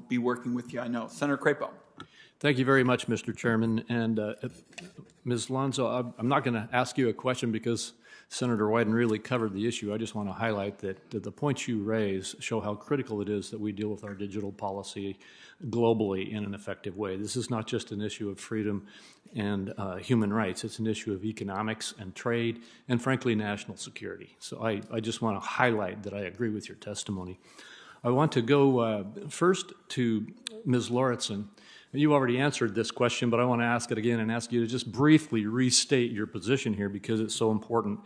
be working with you, I know. Senator Crapo. Thank you very much, Mr. Chairman. And Ms. Lonzo, I'm not going to ask you a question because Senator Wyden really covered the issue. I just want to highlight that the points you raise show how critical it is that we deal with our digital policy globally in an effective way. This is not just an issue of freedom and human rights. It's an issue of economics and trade and, frankly, national security. So I just want to highlight that I agree with your testimony. I want to go first to Ms. Lauritsen. You already answered this question, but I want to ask it again and ask you to just briefly restate your position here because it's so important.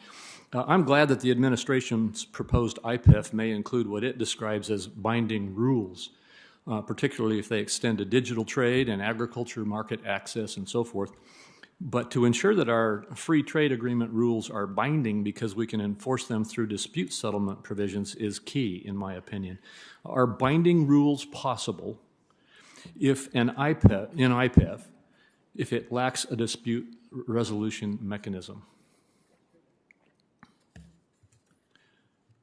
I'm glad that the administration's proposed IPEF may include what it describes as binding rules, particularly if they extend to digital trade and agriculture market access and so forth. But to ensure that our free trade agreement rules are binding because we can enforce them through dispute settlement provisions is key, in my opinion. Are binding rules possible if an IPEF, if it lacks a dispute resolution mechanism?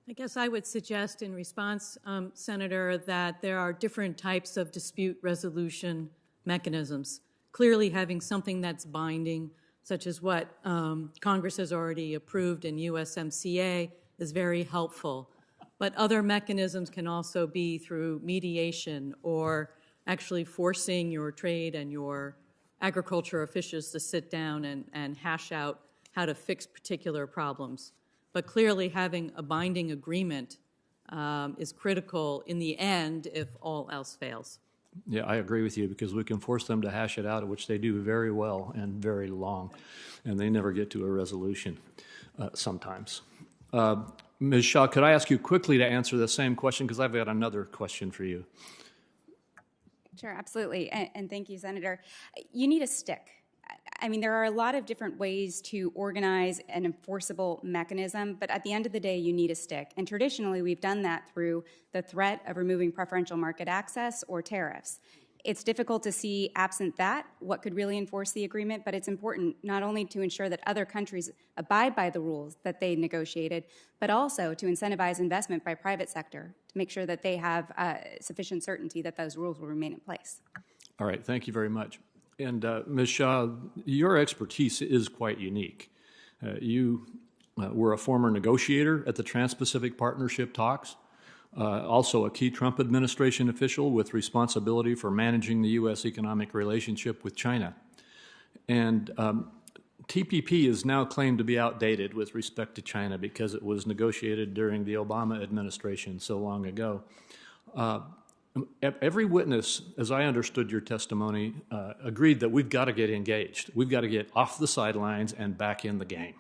I guess I would suggest in response, Senator, that there are different types of dispute resolution mechanisms. Clearly having something that's binding, such as what Congress has already approved in USMCA, is very helpful. But other mechanisms can also be through mediation or actually forcing your trade and your agriculture officials to sit down and hash out how to fix particular problems. But clearly having a binding agreement is critical in the end if all else fails. Yeah, I agree with you because we can force them to hash it out, which they do very well and very long, and they never get to a resolution sometimes. Ms. Shaw, could I ask you quickly to answer the same question because I've got another question for you. Sure, absolutely, and thank you, Senator. You need a stick. I mean, there are a lot of different ways to organize an enforceable mechanism, but at the end of the day, you need a stick. And traditionally, we've done that through the threat of removing preferential market access or tariffs. It's difficult to see, absent that, what could really enforce the agreement, but it's important not only to ensure that other countries abide by the rules that they negotiated, but also to incentivize investment by private sector to make sure that they have sufficient certainty that those rules will remain in place. All right, thank you very much. And Ms. Shaw, your expertise is quite unique. You were a former negotiator at the Trans-Pacific Partnership talks, also a key Trump administration official with responsibility for managing the U.S. economic relationship with China. And TPP is now claimed to be outdated with respect to China because it was negotiated during the Obama administration so long ago. Every witness, as I understood your testimony, agreed that we've got to get engaged. We've got to get off the sidelines and back in the game.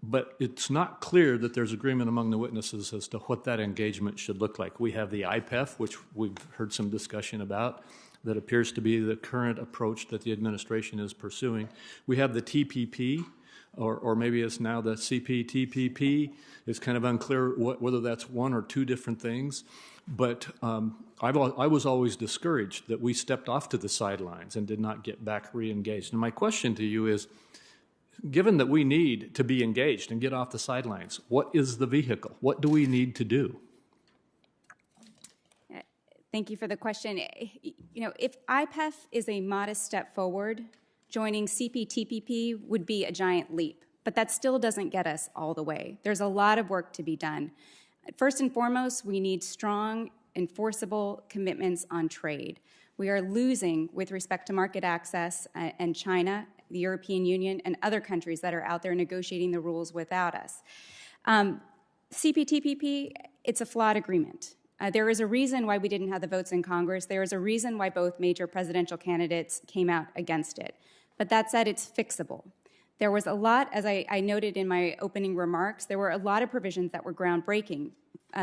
But it's not clear that there's agreement among the witnesses as to what that engagement should look like. We have the IPEF, which we've heard some discussion about, that appears to be the current approach that the administration is pursuing. We have the TPP, or maybe it's now the CPTPP. It's kind of unclear whether that's one or two different things. But I was always discouraged that we stepped off to the sidelines and did not get back re-engaged. And my question to you is, given that we need to be engaged and get off the sidelines, what is the vehicle? What do we need to do? Thank you for the question. You know, if IPEF is a modest step forward, joining CPTPP would be a giant leap, but that still doesn't get us all the way. There's a lot of work to be done. First and foremost, we need strong, enforceable commitments on trade. We are losing with respect to market access and China, the European Union, and other countries that are out there negotiating the rules without us. CPTPP, it's a flawed agreement. There is a reason why we didn't have the votes in Congress. There is a reason why both major presidential candidates came out against it. But that said, it's fixable. There was a lot, as I noted in my opening remarks, there were a lot of provisions that were groundbreaking,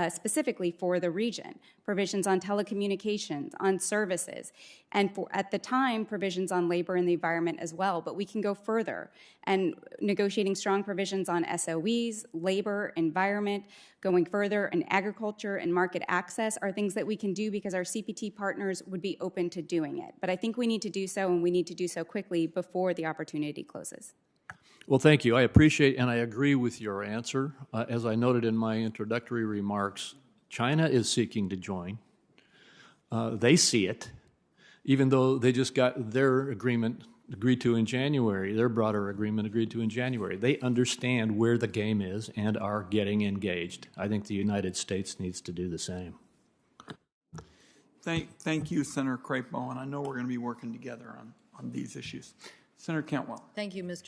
specifically for the region. Provisions on telecommunications, on services, and at the time, provisions on labor and the environment as well. But we can go further. And negotiating strong provisions on SOEs, labor, environment, going further in agriculture and market access are things that we can do because our CPT partners would be open to doing it. But I think we need to do so, and we need to do so quickly before the opportunity closes. Well, thank you. I appreciate and I agree with your answer. As I noted in my introductory remarks, China is seeking to join. They see it, even though they just got their agreement agreed to in January, their broader agreement agreed to in January. They understand where the game is and are getting engaged. I think the United States needs to do the same. Thank you, Senator Crapo, and I know we're going to be working together on these issues. Senator Cantwell. Thank you, Mr.